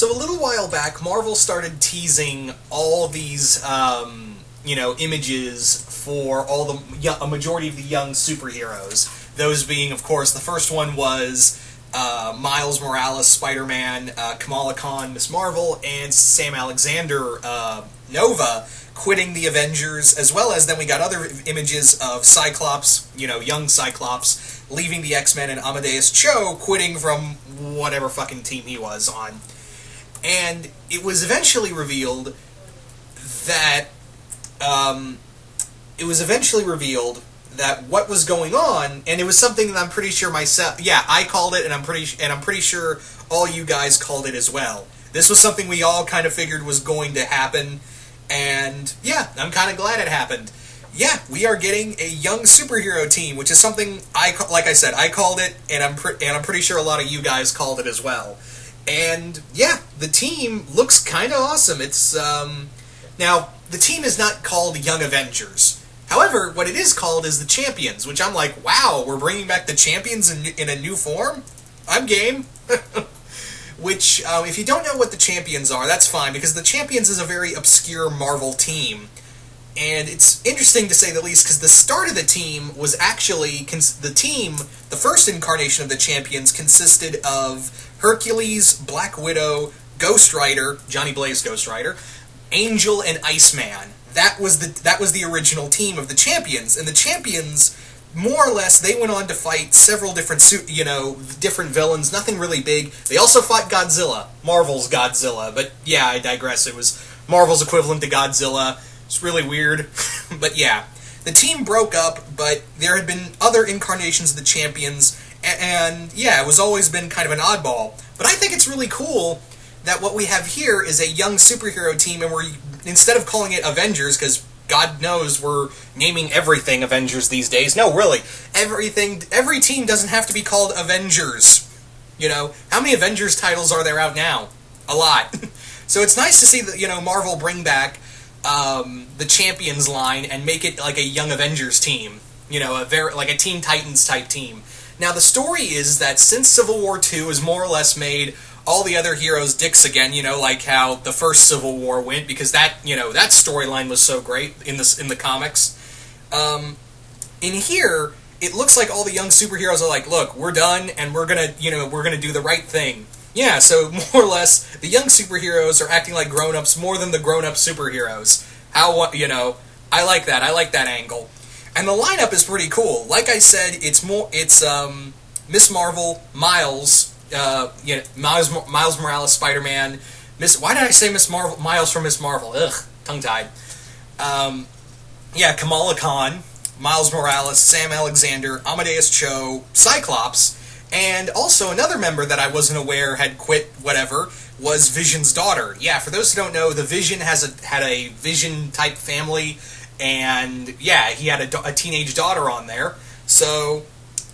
So a little while back, Marvel started teasing all these, images for a majority of the young superheroes. Those being, of course, the first one was Miles Morales, Spider-Man, Kamala Khan, Ms. Marvel, and Sam Alexander, Nova, quitting the Avengers, as well as then we got other images of Cyclops, young Cyclops, leaving the X-Men, and Amadeus Cho quitting from whatever fucking team he was on. And it was eventually revealed that what was going on, and it was something that I'm pretty sure myself. Yeah, I called it, and I'm pretty sure all you guys called it as well. This was something we all kind of figured was going to happen, and yeah, I'm kind of glad it happened. Yeah, we are getting a young superhero team, which is something like I said, I called it, and I'm pretty sure a lot of you guys called it as well. And yeah, the team looks kind of awesome. It's now the team is not called Young Avengers. However, what it is called is the Champions, which I'm like, wow, we're bringing back the Champions in a new form? I'm game. Which, if you don't know what the Champions are, that's fine, because the Champions is a very obscure Marvel team. And it's interesting to say the least, because the start of the team was actually, the first incarnation of the Champions consisted of Hercules, Black Widow, Ghost Rider, Johnny Blaze Ghost Rider, Angel, and Iceman. That was the original team of the Champions, and the Champions, more or less, they went on to fight several different villains, nothing really big. They also fought Godzilla, Marvel's Godzilla, but yeah, I digress, it was Marvel's equivalent to Godzilla. It's really weird, but yeah. The team broke up, but there had been other incarnations of the Champions, and yeah, it was always been kind of an oddball. But I think it's really cool that what we have here is a young superhero team, and instead of calling it Avengers, because God knows we're naming everything Avengers these days. No, really, every team doesn't have to be called Avengers. How many Avengers titles are there out now? A lot. So it's nice to see that, Marvel bring back the Champions line and make it like a Young Avengers team. Like a Teen Titans type team. Now, the story is that since Civil War II has more or less made all the other heroes dicks again, like how the first Civil War went, because that storyline was so great in the comics. In here, it looks like all the young superheroes are like, look, we're done, and we're gonna do the right thing. Yeah, so more or less, the young superheroes are acting like grown-ups more than the grown-up superheroes. I like that. I like that angle. And the lineup is pretty cool. Like I said, it's Miss Marvel, Miles, Miles Morales, Spider-Man, why did I say Miss Marvel? Miles from Miss Marvel. Ugh, tongue-tied. Kamala Khan, Miles Morales, Sam Alexander, Amadeus Cho, Cyclops, and also another member that I wasn't aware had quit whatever was Vision's daughter. Yeah, for those who don't know, the Vision had a Vision-type family, and yeah, he had a teenage daughter on there. So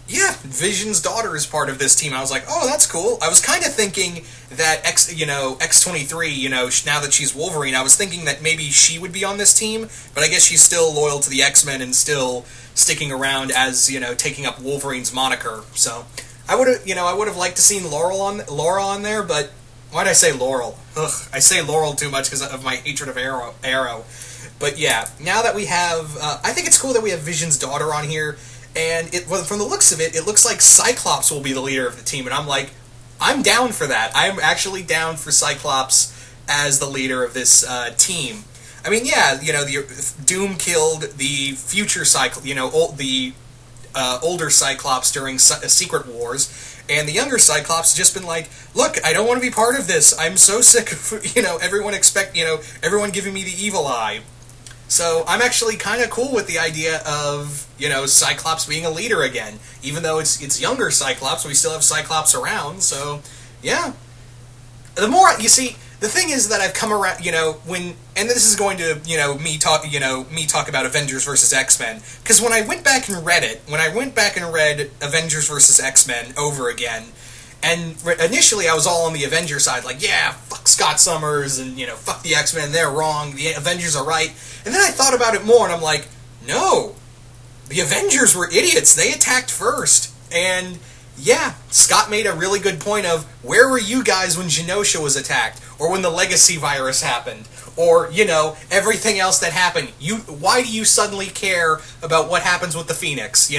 yeah, Vision's daughter is part of this team. I was like, oh, that's cool. I was kind of thinking that X23, now that she's Wolverine, I was thinking that maybe she would be on this team, but I guess she's still loyal to the X-Men and still sticking around as, taking up Wolverine's moniker. So I would have liked to seen Laura on there, but why did I say Laurel? Ugh, I say Laurel too much because of my hatred of Arrow. But yeah, now that we have, I think it's cool that we have Vision's daughter on here. And from the looks of it, it looks like Cyclops will be the leader of the team, and I'm like, I'm down for that. I'm actually down for Cyclops as the leader of this team. I mean, yeah, the Doom killed the future the older Cyclops during Secret Wars, and the younger Cyclops has just been like, look, I don't want to be part of this. I'm so sick of everyone giving me the evil eye. So I'm actually kind of cool with the idea of, Cyclops being a leader again. Even though it's younger Cyclops, we still have Cyclops around, so, yeah. The thing is that I've come around, and this is going to, me talk about Avengers vs. X-Men, because when I went back and read Avengers vs. X-Men over again, and initially I was all on the Avengers side, like, yeah, fuck Scott Summers, and, fuck the X-Men, they're wrong, the Avengers are right. And then I thought about it more, and I'm like, no, the Avengers were idiots, they attacked first. And, yeah, Scott made a really good point of, where were you guys when Genosha was attacked? Or when the Legacy virus happened? Or, everything else that happened. Why do you suddenly care about what happens with the Phoenix?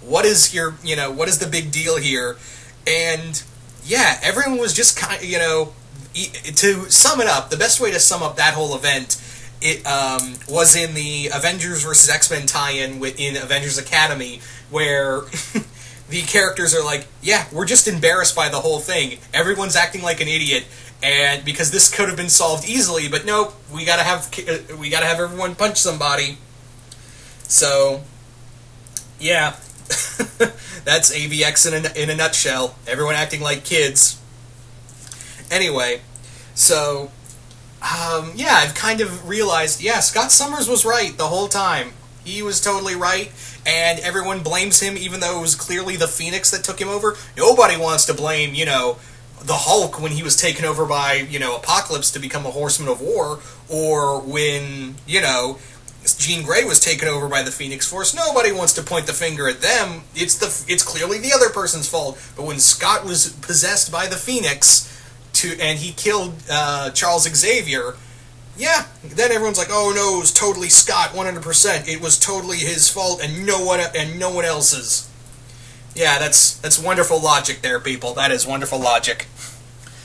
What is the big deal here? And, yeah, everyone was just kind of, to sum it up, the best way to sum up that whole event, it was in the Avengers vs. X-Men tie-in in Avengers Academy, where the characters are like, yeah, we're just embarrassed by the whole thing. Everyone's acting like an idiot, and because this could have been solved easily, but nope, we gotta have everyone punch somebody. So, yeah, that's AVX in a nutshell. Everyone acting like kids. Anyway, so, yeah, I've kind of realized, yeah, Scott Summers was right the whole time. He was totally right, and everyone blames him even though it was clearly the Phoenix that took him over. Nobody wants to blame, the Hulk when he was taken over by, Apocalypse to become a Horseman of War, or when, Jean Grey was taken over by the Phoenix Force. Nobody wants to point the finger at them. It's clearly the other person's fault. But when Scott was possessed by the Phoenix, and he killed Charles Xavier, yeah, then everyone's like, oh no, it was totally Scott, 100%. It was totally his fault, and no one else's. Yeah, that's wonderful logic there, people. That is wonderful logic.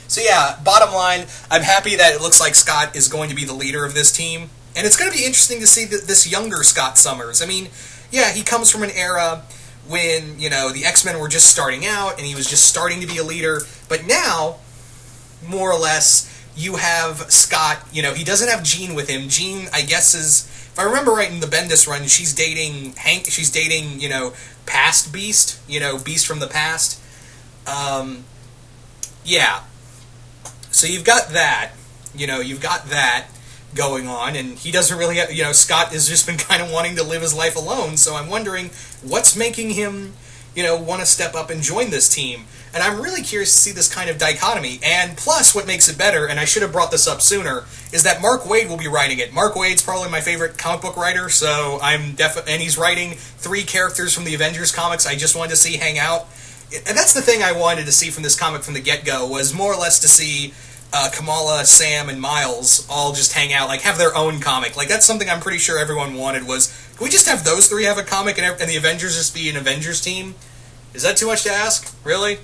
So yeah, bottom line, I'm happy that it looks like Scott is going to be the leader of this team, and it's going to be interesting to see this younger Scott Summers. I mean, yeah, he comes from an era when, the X-Men were just starting out, and he was just starting to be a leader, but now, more or less, you have Scott, he doesn't have Jean with him. Jean, I guess, is, if I remember right in the Bendis run, she's dating Hank, past Beast, Beast from the past. Yeah. So you've got that, going on, and he doesn't really have, Scott has just been kind of wanting to live his life alone, so I'm wondering what's making him, want to step up and join this team. And I'm really curious to see this kind of dichotomy. And plus, what makes it better, and I should have brought this up sooner, is that Mark Waid will be writing it. Mark Waid's probably my favorite comic book writer, so and he's writing 3 characters from the Avengers comics I just wanted to see hang out. And that's the thing I wanted to see from this comic from the get-go, was more or less to see Kamala, Sam, and Miles all just hang out, have their own comic. That's something I'm pretty sure everyone wanted was, can we just have those 3 have a comic and the Avengers just be an Avengers team? Is that too much to ask? Really?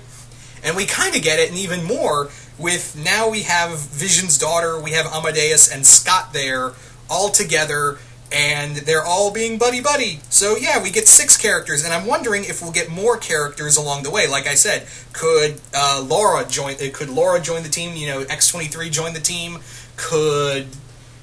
And we kind of get it, and even more, with now we have Vision's daughter, we have Amadeus and Scott there, all together, and they're all being buddy-buddy. So yeah, we get 6 characters, and I'm wondering if we'll get more characters along the way. Like I said, could Laura join the team? X-23 join the team? Could,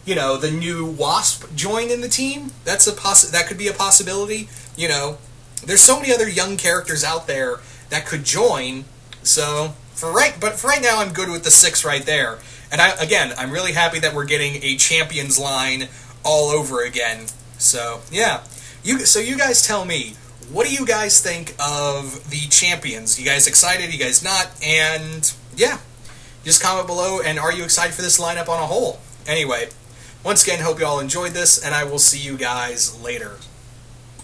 the new Wasp join in the team? That could be a possibility. There's so many other young characters out there that could join. So, for right now, I'm good with the 6 right there. And I'm really happy that we're getting a Champions line all over again. So, yeah. You guys tell me, what do you guys think of the Champions? You guys excited? You guys not? And, yeah. Just comment below, and are you excited for this lineup on a whole? Anyway, once again, hope you all enjoyed this, and I will see you guys later.